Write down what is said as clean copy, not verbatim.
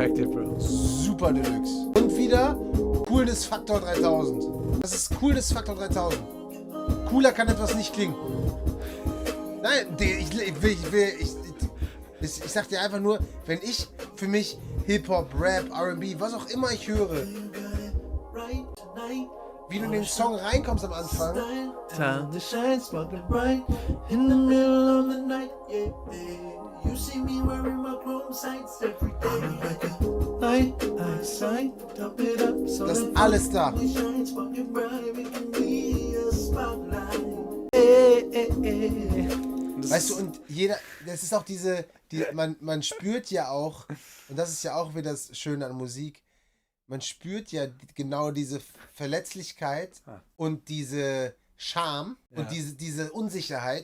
Respected, Bro. Super Deluxe. Und wieder Coolness Faktor 3000. Das ist Coolness Faktor 3000. Cooler kann etwas nicht klingen. Nein, ich sag dir einfach nur, wenn ich für mich Hip-Hop, Rap, R&B, was auch immer ich höre, wie du in den Song reinkommst am Anfang. Time to shine, sparkling bright in the middle of the night. Yeah, yeah. You see me wearing my chrome sights every day. Light, eyesight, top it up. So das ist alles da. shine, sparkling bright, we can be a spotlight. Hey, hey, hey. Weißt du, und jeder, das ist auch man spürt ja auch, und das ist ja auch wieder das Schöne an Musik, man spürt ja genau diese Verletzlichkeit und diese Scham und diese Unsicherheit